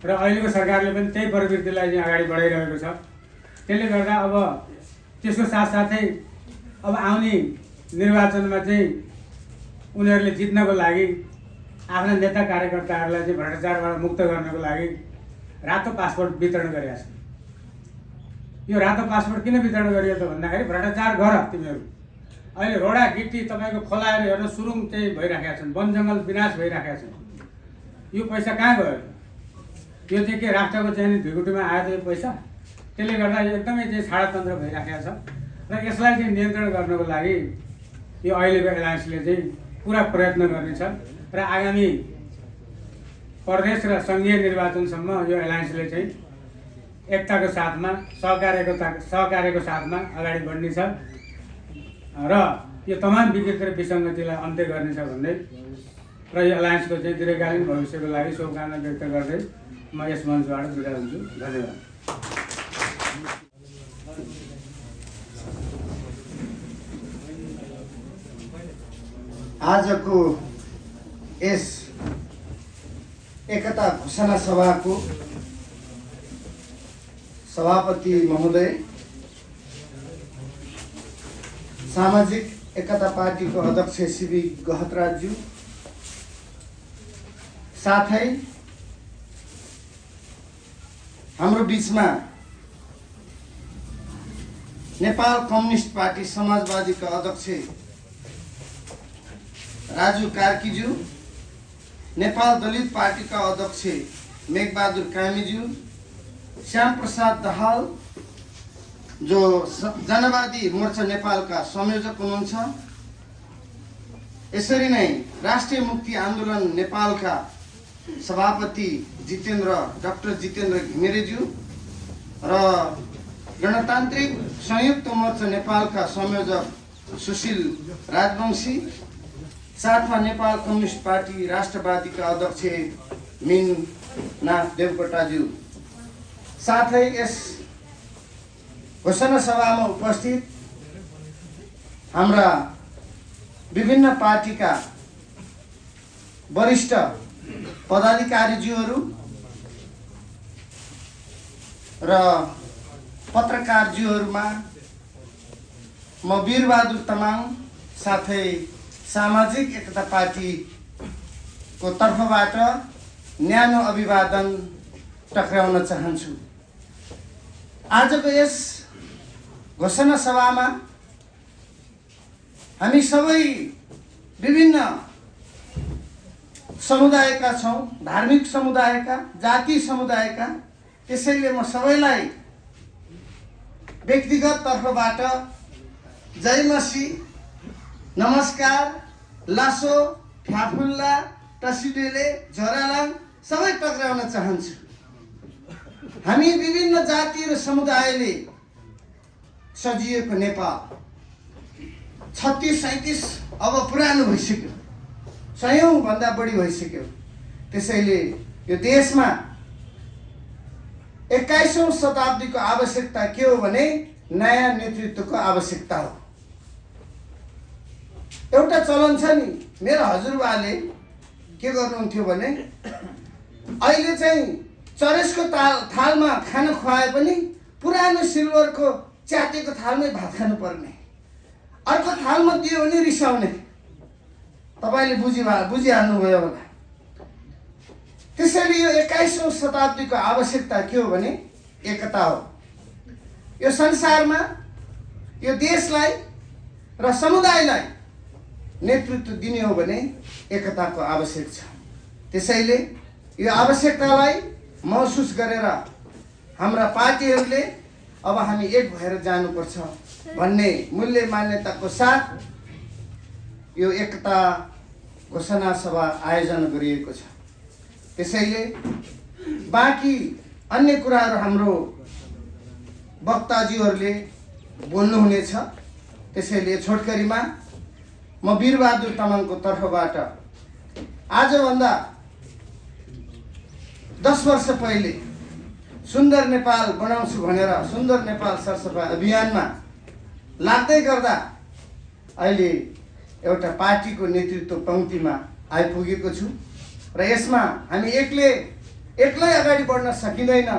र अहिलेको सरकारले पनि त्यही प्रवृत्तिलाई चाहिँ अगाडि बढाइरहेको छ। त्यसले गर्दा अब त्यसको साथसाथै अब आउने निर्वाचनमा चाहिँ उनीहरूले जित्नको लागि आफ्ना नेता कार्यकर्ताहरूलाई चाहिँ भ्रष्टाचारबाट मुक्त गर्नको लागि रातो पासपोर्ट वितरण गरेका छन्। यो रातो पासपोर्ट किन वितरण गरियो त भन्दाखेरि भ्रष्टाचार गर तिमीहरू। अहिले रोडा गिट्टी तपाईँको खोलाएर हेर्नु सुरुङ चाहिँ भइराखेका छन्, वन जङ्गल विनाश भइराखेका छन्। यो पैसा कहाँ गयो? यो चाहिँ के राष्ट्रको चाहिँ ढुकुटीमा आयो यो पैसा? त्यसले गर्दा एकदमै चाहिँ छाडातन्त्र भइराखेको छ र यसलाई चाहिँ नियन्त्रण गर्नको लागि यो अहिलेको एलायन्सले चाहिँ पुरा प्रयत्न गर्नेछ र आगामी प्रदेश र सङ्घीय निर्वाचनसम्म यो एलायन्सले चाहिँ एकताको साथमा सहकार्यको साथमा अगाडि बढ्नेछ र यो तमाम विकृति र विसङ्गतिलाई अन्त्य गर्नेछ भन्दै र यो एलायन्सको चाहिँ दीर्घकालीन भविष्यको लागि शुभकामना व्यक्त गर्दै म यस मञ्चबाट बिदा हुन्छु। धन्यवाद। आजको यस एकता घोषणा सभाको सभापति महोदय, सामाजिक एकता पार्टीको अध्यक्ष सीबी गहतराज्यू, साथै हाम्रो बीचमा नेपाल कम्युनिस्ट पार्टी समाजवादीका अध्यक्ष राजु कार्कीज्यू, नेपाल दलित पार्टीका अध्यक्ष मेघबहादुर कामीज्यू, श्याम प्रसाद दाहाल जो जनवादी मोर्चा नेपालका संयोजक हुनुहुन्छ, यसरी नै राष्ट्रिय मुक्ति आन्दोलन नेपालका सभापति डाक्टर जितेन्द्र घिमिरेज्यू र गणतान्त्रिक संयुक्त मोर्चा नेपालका संयोजक सुशील राजवंशी, साथमा नेपाल कम्युनिस्ट पार्टी राष्ट्रवादीका अध्यक्ष मीननाथ देवकोटाज्यू, साथै यस घोषणा सभामा उपस्थित हाम्रा विभिन्न पार्टीका वरिष्ठ पदाधिकारीज्यूहरू र पत्रकारज्यूहरूमा म वीरबहादुर तामाङ साथै सामाजिक एकता पार्टीको तर्फबाट न्यानो अभिवादन टक्राउन चाहन्छु। आजको यस घोषणा सभामा हामी सबै विभिन्न समुदायका छौँ, धार्मिक समुदायका, जाति समुदायका। त्यसैले म सबैलाई व्यक्तिगत तर्फबाट जय मसी, नमस्कार, लासो, फ्याफुल्ला, टसिडेले, झोरालाङ सबै टक्राउन चाहन्छु। हामी विभिन्न जाति र समुदायले सजिएको नेपाल 36-37 अब पुरानो भइसक्यो, 100 भन्दा बढी भइसक्यो। त्यसैले यो देशमा 21औं शताब्दीको आवश्यकता के हो भने नयाँ नेतृत्वको आवश्यकता हो। एउटा चलन छ नि, मेरो हजुरबाले के गर्नुहुन्थ्यो भने अहिले चाहिँ चरेसको थालमा खाना खुवाए पनि पुरानो सिल्भरको च्यातेको थालमै भात खानु पर्ने, अर्को थालमा दियो भने रिसाउने। तपाईँले बुझिहाल्नुभयो होला। त्यसैले यो 21औं शताब्दीको आवश्यकता के हो भने एकता हो। यो संसारमा यो देशलाई र समुदायलाई नेतृत्व दिने हो भने एकताको आवश्यक छ। त्यसैले यो आवश्यकतालाई महसुस गरेर हाम्रा पार्टीहरूले अब हामी एक भएर जानुपर्छ भन्ने मूल्य मान्यताको साथ यो एकता घोषणा सभा आयोजना गरिएको छ। त्यसैले बाँकी अन्य कुराहरू हाम्रो वक्ताजीहरूले बोल्नुहुनेछ। त्यसैले छोटकरीमा म वीरबहादुर तामाङको तर्फबाट आजभन्दा 10 वर्ष पहिले सुन्दर नेपाल बनाउँछु भनेर सुन्दर नेपाल सरसफाइ अभियानमा लाग्दै गर्दा अहिले एउटा पार्टीको नेतृत्व पङ्क्तिमा आइपुगेको छु र यसमा हामी एक्लै अगाडि बढ्न सकिँदैन।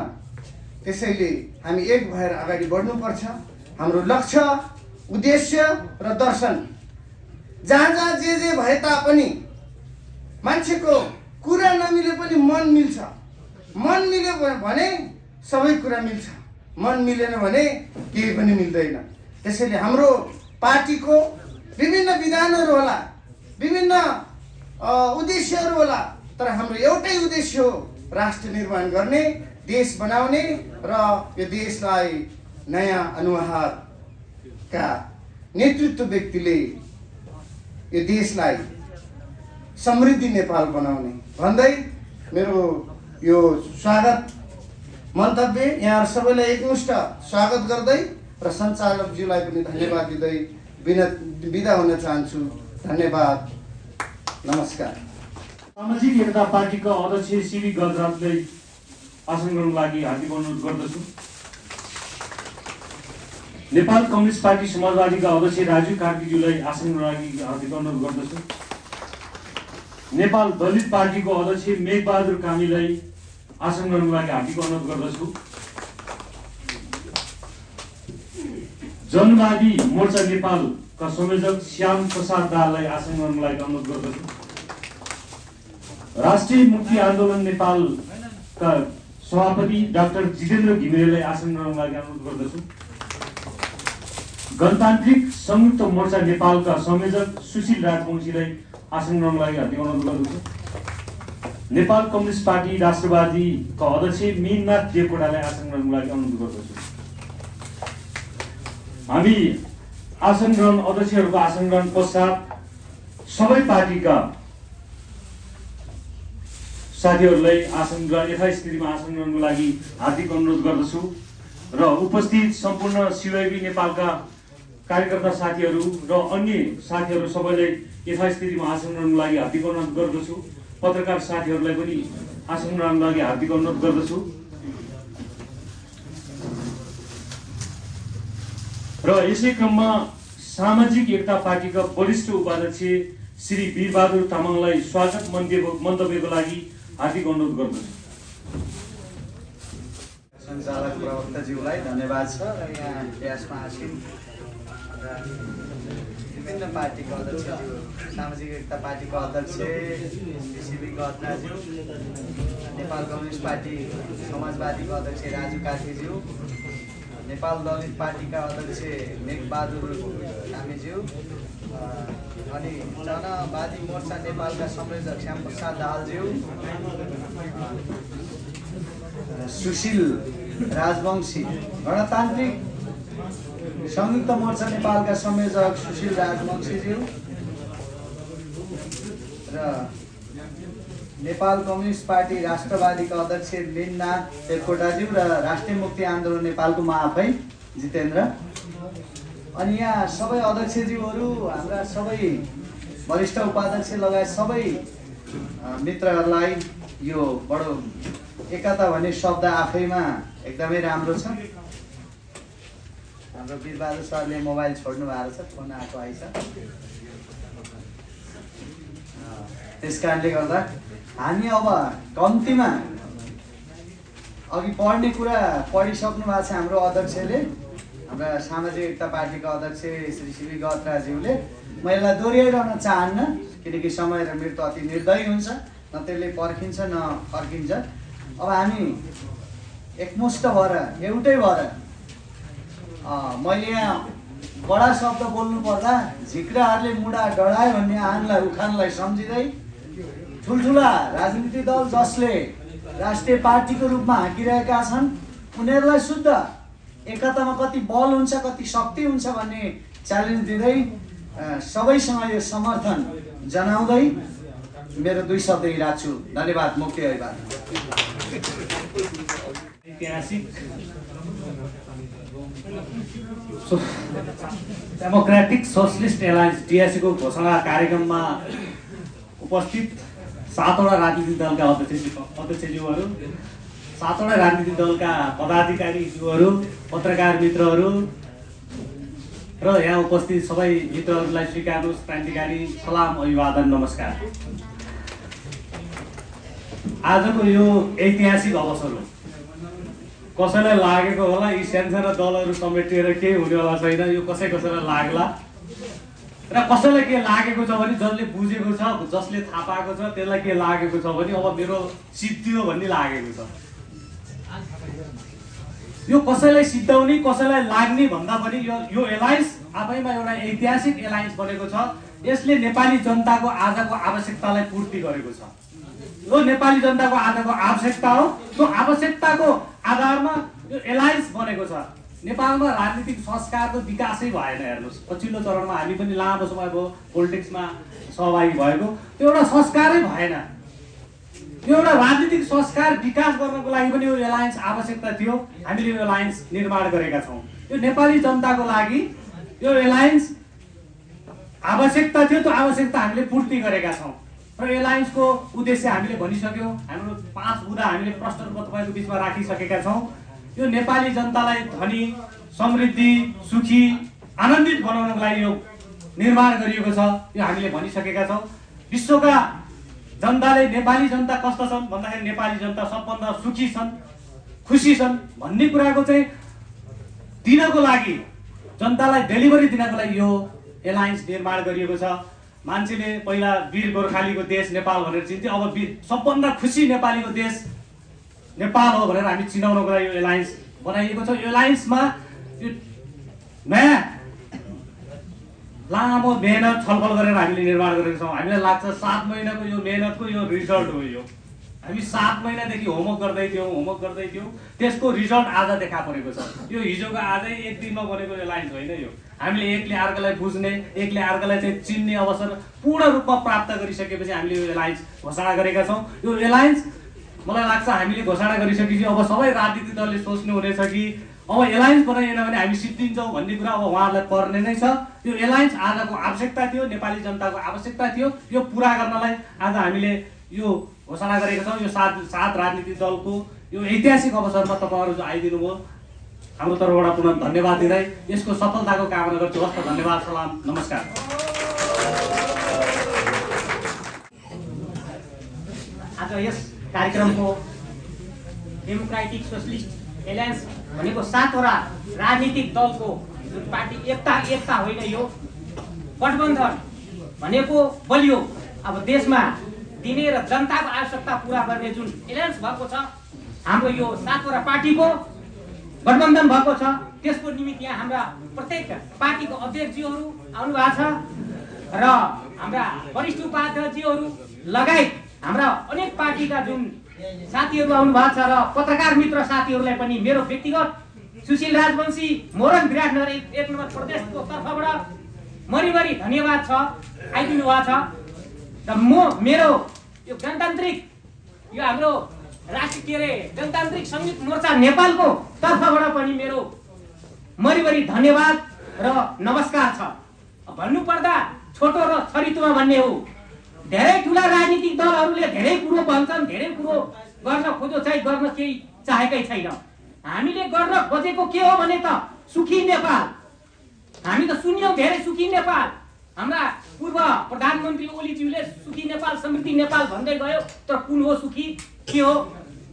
त्यसैले हामी एक भएर अगाडि बढ्नुपर्छ। हाम्रो लक्ष्य, उद्देश्य र दर्शन जहाँ जे भए तापनि मान्छेको कुरा नमिले पनि मन मिल्छ। मन मिल्यो भने सबै कुरा मिल्छ, मन मिलेन भने केही पनि मिल्दैन। त्यसैले हाम्रो पार्टीको विभिन्न विधानहरू होला, विभिन्न उद्देश्यहरू होला, तर हाम्रो एउटै उद्देश्य हो राष्ट्र निर्माण गर्ने, देश बनाउने र यो देशलाई नयाँ अनुहारका नेतृत्व व्यक्तिले यो देशलाई समृद्धि नेपाल बनाउने भन्दै मेरो यो स्वागत मन्तव्य यहाँ सबैलाई एकमुष्ट स्वागत गर्दै र सञ्चालकज्यूलाई पनि धन्यवाद दिँदै बिदा हुन चाहन्छु। धन्यवाद, नमस्कार। सामाजिक एकता पार्टीका अध्यक्ष सिबी गजराजलाई आसन गर्नको लागि हार्दिक अनुरोध गर्दछु। नेपाल कम्युनिस्ट पार्टी समाजवादीका अध्यक्ष राजु कार्कीज्यूलाई आसन गर्नको लागि हार्दिक अनुरोध गर्दछु। नेपाल दलित पार्टीको अध्यक्ष मेघबहादुर कामीलाई आसन गर्नको लागि हार्दिक अनुरोध गर्दछु। जनवादी मोर्चा नेपालका संयोजक श्याम प्रसाद दाहाललाई आसन गर्नको लागि अनुरोध गर्दछु। राष्ट्रिय मुक्ति आन्दोलन नेपालका सभापति डाक्टर जितेन्द्र घिमिरेलाई आसन गर्नको लागि अनुरोध गर्दछु। गणतान्त्रिक संयुक्त मोर्चा नेपालका संयोजक सुशील राजवंशीलाई आसन गर्नको लागि हार्दिक अनुरोध गर्दछु। नेपाल कम्युनिस्ट पार्टी राष्ट्रवादीका अध्यक्ष मीननाथ देवकोटालाई आसन गर्नको लागि अनुरोध गर्दछु। हामी आसन ग्रहण अध्यक्षहरूको आसन ग्रहण पश्चात सबै पार्टीका साथीहरूलाई आसन ग्रहण यथास्थितिमा आसन ग्रहणको लागि हार्दिक अनुरोध गर्दछु र उपस्थित सम्पूर्ण सिवाइबी नेपालका कार्यकर्ता साथीहरू र अन्य साथीहरू सबैलाई यथास्थितिमा आसन ग्रहणको लागि हार्दिक अनुरोध गर्दछु। पत्रकार साथीहरूलाई पनि आसन ग्रहणको लागि हार्दिक अनुरोध गर्दछु र यसै क्रममा सामाजिक एकता पार्टीका वरिष्ठ उपाध्यक्ष श्री वीरबहादुर तामाङलाई स्वागत मन्तव्यको लागि हार्दिक अनुरोध गर्दछु। सञ्चालक प्रवक्ताज्यूलाई धन्यवाद छ र यहाँ इतिहासमा आसिन र विभिन्न पार्टीको अध्यक्षज्यू, सामाजिक एकता पार्टीको अध्यक्ष सिबी गजराज्यू, नेपाल कम्युनिस्ट पार्टी समाजवादीको अध्यक्ष राजु कार्कीज्यू, नेपाल दलित पार्टीका अध्यक्ष मेघबहादुर कामीज्यू अनि जनवादी मोर्चा नेपालका संयोजक श्याम प्रसाद दाहालज्यू, सुशील राजवंशी, गणतान्त्रिक संयुक्त मोर्चा नेपालका संयोजक सुशील राजवंशीज्यू र नेपाल कम्युनिस्ट पार्टी राष्ट्रवादीका अध्यक्ष लिननाथ देवकोटाज्यू र राष्ट्रिय मुक्ति आन्दोलन नेपालको म आफै जितेन्द्र। अनि यहाँ सबै अध्यक्षज्यूहरू, हाम्रा सबै वरिष्ठ उपाध्यक्ष लगायत सबै मित्रहरूलाई यो बडो एकता भन्ने शब्द आफैमा एकदमै राम्रो छ। हाम्रो वीरबहादुर सरले मोबाइल छोड्नु भएको छ, फोन आएको आइछ। त्यस कारणले गर्दा हामी अब कम्तीमा अघि पढ्ने कुरा पढिसक्नु भएको छ हाम्रो अध्यक्षले, हाम्रा सामाजिक एकता पार्टीका अध्यक्ष श्री सिबी गतराज्यूले। म यसलाई दोहोऱ्याइरहन चाहन्न किनकि समय र मृत्यु अति निर्दयी हुन्छ, न त्यसले पर्खिन्छ न फर्किन्छ। अब हामी एकमुष्ट भएर एउटै भएर मैले यहाँ बडा शब्द बोल्नु पर्दा झिक्राहरूले मुढा डढायो भन्ने आनलाई उखानलाई सम्झिँदै ठुल्ठुला राजनीतिक दल जसले राष्ट्रिय पार्टीको रूपमा हाँकिरहेका छन् उनीहरूलाई शुद्ध एकतामा कति बल हुन्छ, कति शक्ति हुन्छ भन्ने च्यालेन्ज दिँदै सबैसँग यो समर्थन जनाउँदै मेरो 2 शब्द यही राख्छु। धन्यवाद। मुक्ति अभिवादन। ऐतिहासिक डेमोक्रेटिक सोशलिस्ट एलायन्स DSC को घोषणा कार्यक्रममा उपस्थित 7वटा राजनीतिक दलका अध्यक्षज्यूहरू, 7वटा राजनीतिक दलका पदाधिकारीज्यूहरू, पत्रकार मित्रहरू र यहाँ उपस्थित सबै मित्रहरूलाई स्वीकार्नुहोस् क्रान्तिकारी सलाम, अभिवादन, नमस्कार। आजको यो ऐतिहासिक अवसर हो। कसैलाई लागेको होला यी सानसाना दलहरू समेटिएर केही हुनेवाला छैन, यो कसैलाई लाग्ला र कसैलाई के लागेको छ भने जसले बुझेको छ, जसले थाहा पाएको छ त्यसलाई के लागेको छ भने अब मेरो सिद्धियो भन्ने लागेको छ। यो कसैलाई सिद्धाउने कसैलाई लाग्ने भन्दा पनि यो एलायन्स आफैमा एउटा ऐतिहासिक एलायन्स बनेको छ। यसले नेपाली जनताको आजको आवश्यकतालाई पूर्ति गरेको छ। यो नेपाली जनताको आजको आवश्यकता हो। त्यो आवश्यकताको आधारमा यो एलायन्स बनेको छ। नेपालमा राजनीतिक संस्कारको विकासै भएन। हेर्नुहोस्, पछिल्लो चरणमा हामी पनि लामो समय भयो पोलिटिक्समा सहभागी भएको, त्यो एउटा संस्कारै भएन। यो एउटा राजनीतिक संस्कार विकास गर्नको लागि पनि यो एलायन्स आवश्यकता थियो। हामीले यो एलायन्स निर्माण गरेका छौँ। यो नेपाली जनताको लागि यो एलायन्स आवश्यकता थियो। त्यो आवश्यकता हामीले पूर्ति गरेका छौँ र एलायन्सको उद्देश्य हामीले भनिसक्यौँ। हाम्रो 5 बुँदा हामीले प्रश्न रूपमा तपाईँको बिचमा राखिसकेका छौँ। यो नेपाली जनतालाई धनी, समृद्धि, सुखी, आनन्दित बनाउनको लागि यो निर्माण गरिएको छ। यो हामीले भनिसकेका छौँ। विश्वका जनताले नेपाली जनता कस्तो छन् भन्दाखेरि नेपाली जनता सबभन्दा सुखी छन्, खुसी छन् भन्ने कुराको चाहिँ दिनको लागि, जनतालाई डेलिभरी दिनको लागि यो एलायन्स निर्माण गरिएको छ। मान्छेले पहिला वीर गोर्खालीको देश नेपाल भनेर चिन्थ्यो, अब सबभन्दा खुसी नेपालीको देश नेपाल हो भनेर हामी चिनाउनको लागि यो एलायन्स बनाइएको छ। यो एलायन्समा यो नयाँ लामो मेहनत छलफल गरेर हामीले निर्माण गरेका छौँ। हामीलाई लाग्छ 7 महिनाको यो मेहनतको यो रिजल्ट हो। यो हामी 7 महिनादेखि होमवर्क गर्दै थियौँ, त्यसको रिजल्ट आज देखा परेको छ। यो हिजोको आजै एक दिनमा बनेको एलायन्स होइन। यो हामीले एकले अर्कालाई बुझ्ने, एकले अर्कालाई चाहिँ चिन्ने अवसर पूर्ण रूपमा प्राप्त गरिसकेपछि हामीले यो एलायन्स घोषणा गरेका छौँ। यो एलायन्स मलाई लाग्छ हामीले घोषणा गरिसकेपछि अब सबै राजनीतिक दलले सोच्नु हुनेछ कि अब एलायन्स बनाइएन भने हामी सिद्धिन्छौँ भन्ने कुरा अब उहाँहरूलाई पर्ने नै छ। यो एलायन्स आजको आवश्यकता थियो, नेपाली जनताको आवश्यकता थियो। यो पुरा गर्नलाई आज हामीले यो घोषणा गरेका छौँ। यो 7 राजनीतिक दलको यो ऐतिहासिक अवसरमा तपाईँहरू जो आइदिनु भयो, हाम्रो तर्फबाट पुनः धन्यवाद दिँदै यसको सफलताको कामना गर्छु। हस्त, धन्यवाद, सलाम, नमस्कार। आज यस कार्यक्रमको डेमोक्रेटिक सोशलिस्ट एलायन्स भनेको 7वटा राजनीतिक दलको जुन पार्टी एकता होइन, यो गठबन्धन भनेको बलियो अब देशमा दिने र जनताको आवश्यकता पुरा गर्ने जुन एलायन्स भएको छ, हाम्रो यो 7वटा पार्टीको गठबन्धन भएको छ। त्यसको निमित्त यहाँ हाम्रा प्रत्येक पार्टीको अध्यक्षज्यूहरू आउनु भएको छ र हाम्रा वरिष्ठ उपाध्यक्षज्यूहरू लगायत हाम्रा अनेक पार्टीका जुन साथीहरू आउनु भएको छ र पत्रकार मित्र साथीहरूलाई पनि मेरो व्यक्तिगत सुशील राजवंशी मोरङ विराटनगर 1 नम्बर प्रदेशको तर्फबाट मरिमरि धन्यवाद छ, आइदिनु भएको छ। र मेरो यो गणतान्त्रिक यो हाम्रो राष्ट्रिय जनतान्त्रिक संयुक्त मोर्चा नेपालको तर्फबाट पनि मेरो मरिमरि धन्यवाद र नमस्कार छ। भन्नुपर्दा छोटो र छरितुवा भन्ने हो। धेरै ठुला राजनीतिक दलहरूले धेरै कुरो भन्छन्, धेरै कुरो गर्न खोजो चाहिँ गर्न केही चाहेकै छैन। हामीले गर्न खोजेको के हो भने त सुखी नेपाल। हामी त सुन्यौं धेरै सुखी नेपाल। हाम्रा पूर्व प्रधानमन्त्री ओलीज्यूले सुखी नेपाल समृद्धि नेपाल भन्दै गयो, तर कुन हो सुखी के हो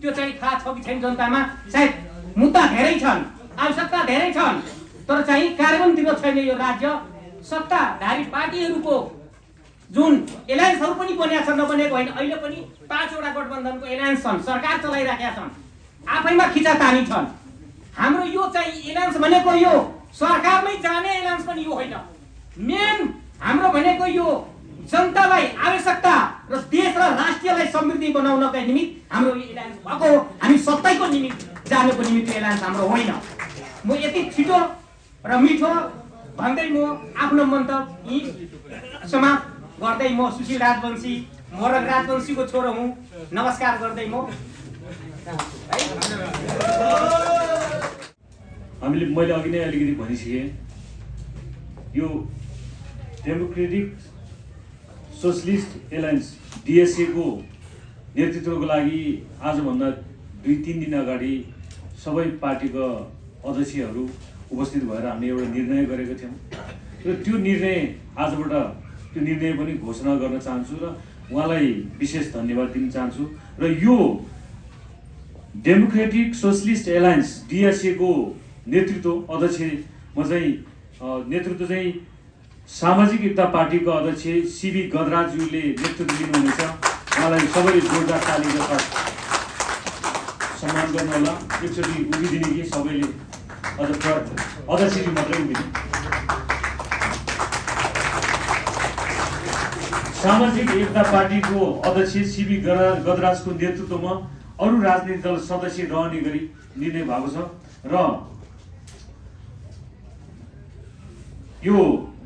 त्यो चाहिँ थाहा छ कि छैन जनतामा। सायद मुद्दा धेरै छन्, आवश्यकता धेरै छन्, तर चाहिँ कार्यान्वयनतिर छैन यो राज्य। सत्ताधारी पार्टीहरूको जुन एलायन्सहरू पनि बनेका छन्, नबनेको होइन। अहिले पनि 5 वटा गठबन्धनको एलायन्स छन्, सरकार चलाइराखेका छन्, आफैमा खिचातानी छन्। हाम्रो यो चाहिँ एलायन्स भनेको यो सरकारमै जाने एलायन्स पनि यो होइन। मेन हाम्रो भनेको यो जनतालाई आवश्यकता र देश र राष्ट्रलाई समृद्धि बनाउनका निमित्त हाम्रो एलायन्स भएको हो। हामी सत्तैको निमित्त जानेको निमित्त एलायन्स हाम्रो होइन। म यति छिटो र मिठो भन्दै म आफ्नो मन्तव्य यी समाप्त गर्दै म सुशील राजवंशी मोरङ राजवंशीको छोरो हुँ। नमस्कार गर्दै म मैले अघि नै अलिकति भनिसकेँ, यो डेमोक्रेटिक सोशलिस्ट एलायन्स DSA को नेतृत्वको लागि आजभन्दा 2-3 दिन अगाडि सबै पार्टीका अध्यक्षहरू उपस्थित भएर हामीले एउटा निर्णय गरेका थियौँ र त्यो निर्णय आजबाट त्यो निर्णय पनि घोषणा गर्न चाहन्छु र उहाँलाई विशेष धन्यवाद दिन चाहन्छु। र यो डेमोक्रेटिक सोशलिस्ट एलायन्स DSA को नेतृत्व नेतृत्व चाहिँ सामाजिक एकता पार्टीको अध्यक्ष CB गदराज्यूले नेतृत्व दिनुहुनेछ। उहाँलाई सबैले जोरदार तालीका साथ सम्मान गर्नु होला। एकचोटि उभिदिने कि सबैले अध्यक्षजी मात्रै उभिदिने। सामाजिक एकता पार्टीको अध्यक्ष CB गदराजको नेतृत्वमा अरू राजनीतिक दल सदस्य रहने गरी निर्णय भएको छ। र यो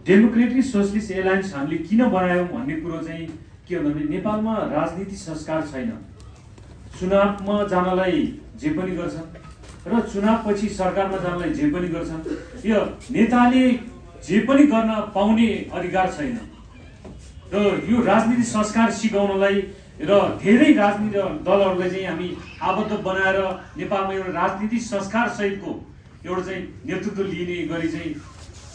डेमोक्रेटिक सोशलिस्ट एलायन्स हामीले किन बनायौँ भन्ने कुरो चाहिँ के भन्दा नेपालमा राजनीति संस्कार छैन। चुनावमा जानलाई जे पनि गर्छन् र चुनावपछि सरकारमा जानलाई जे पनि गर्छन्। यो नेताले जे पनि गर्न पाउने अधिकार छैन। र यो राजनीति संस्कार सिकाउनलाई र धेरै राजनीतिक दलहरूलाई चाहिँ हामी आबद्ध बनाएर नेपालमा एउटा राजनीतिक संस्कार सहितको एउटा चाहिँ नेतृत्व लिने गरी चाहिँ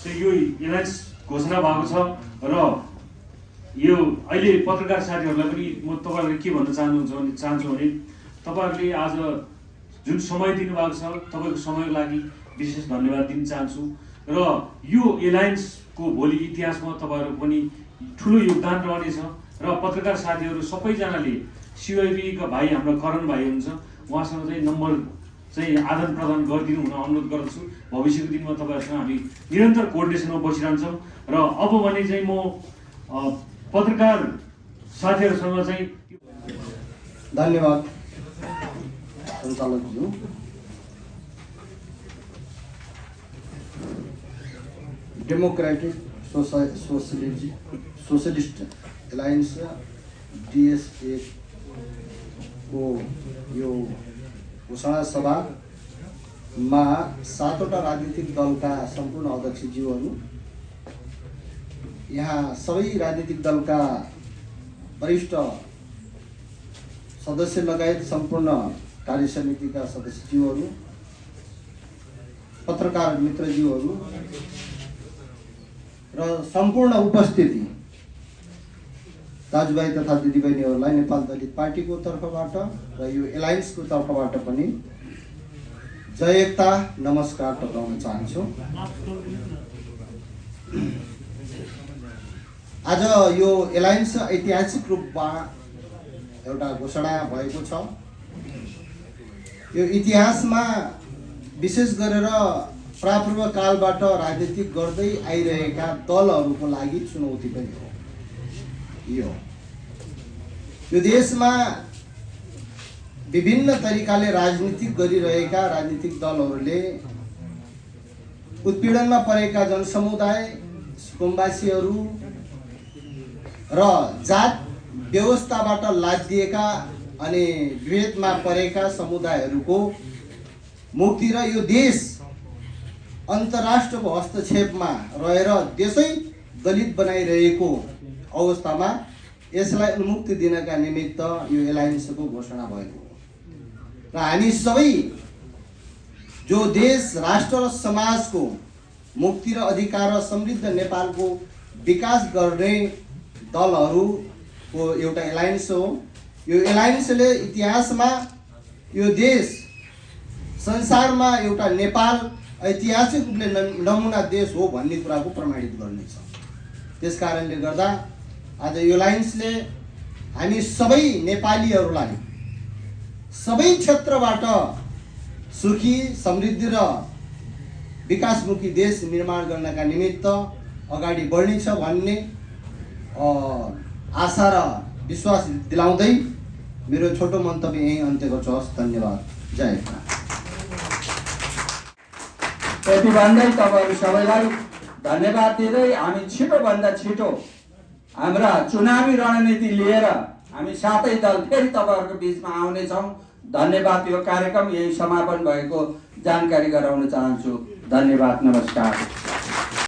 यो एलायन्स घोषणा भएको छ। र यो अहिले पत्रकार साथीहरूलाई पनि म तपाईँहरूले के भन्न चाहन्छु भने तपाईँहरूले आज जुन समय दिनुभएको छ तपाईँको समयको लागि विशेष धन्यवाद दिन चाहन्छु। र यो एलायन्सको भोलि इतिहासमा तपाईँहरू पनि ठुलो योगदान रहनेछ। र पत्रकार साथीहरू सबैजनाले CYB का भाइ हाम्रो करण भाइ हुनुहुन्छ, उहाँसँग चाहिँ नम्बर चाहिँ आदान प्रदान गरिदिनु हुन अनुरोध गर्दछु। भविष्यको दिनमा तपाईँहरूसँग हामी निरन्तर कोअर्डिनेसनमा बसिरहन्छौँ। र अब भने चाहिँ म पत्रकार साथीहरूसँग चाहिँ धन्यवाद सञ्चालकज्यू। डेमोक्रेटिक सोशलिस्ट एलायन्स DSA को यो घोषणा सभामा 7वटा राजनीतिक दलका सम्पूर्ण अध्यक्षज्यूहरू, यहाँ सबै राजनीतिक दलका वरिष्ठ सदस्य लगायत सम्पूर्ण कार्य समितिका सदस्यज्यूहरू, पत्रकार मित्रज्यूहरू र सम्पूर्ण उपस्थिति दाजुभाइ तथा दिदीबहिनीहरूलाई नेपाल दलित पार्टीको तर्फबाट र यो एलायन्सको तर्फबाट पनि जय एकता नमस्कार टक्राउन चाहन्छु। आज यो एलायन्स ऐतिहासिक रूपमा एउटा घोषणा भएको छ। यो इतिहासमा विशेष गरेर प्रापूर्व कालबाट राजनीति गर्दै आइरहेका दलहरूको लागि चुनौती पनि हो। यो देशमा विभिन्न तरिकाले राजनीति गरिरहेका राजनीतिक दलहरूले उत्पीडनमा परेका जनसमुदाय, कुम्बासीहरू र जात व्यवस्थाबाट लादिएका अनि विभेदमा परेका समुदायहरूको मुक्ति र यो देश अन्तर्राष्ट्रको हस्तक्षेपमा रहेर देशै दलित बनाइरहेको अवस्थामा यसलाई उन्मुक्ति दिनका निमित्त यो एलायन्सको घोषणा भएको हो। र हामी सबै जो देश, राष्ट्र र समाजको मुक्ति र अधिकार र समृद्ध नेपालको विकास गर्ने दलहरूको एउटा एलायन्स हो। यो एलायन्सले इतिहासमा यो देश संसारमा एउटा नेपाल ऐतिहासिक रूपले नमुना देश हो भन्ने कुराको प्रमाणित गर्नेछ। त्यस कारणले गर्दा आज यो एलायन्सले हामी सबै नेपालीहरूलाई सबै क्षेत्रबाट सुखी, समृद्धि र विकासमुखी देश निर्माण गर्नका निमित्त अगाडि बढ्नेछ भन्ने आशा र विश्वास दिलाउँदै मेरो छोटो मन्तव्य यही अन्त्य गर्छु। हस्, धन्यवाद। जय हिन्द। यति भन्दै तपाईँहरू सबैलाई धन्यवाद दिँदै हामी छिटोभन्दा छिटो हाम्रा चुनावी रणनीति लिएर हामी सातै दल फेरि तपाईँहरूको बिचमा आउनेछौँ। धन्यवाद। यो कार्यक्रम यही समापन भएको जानकारी गराउन चाहन्छु। धन्यवाद। नमस्कार।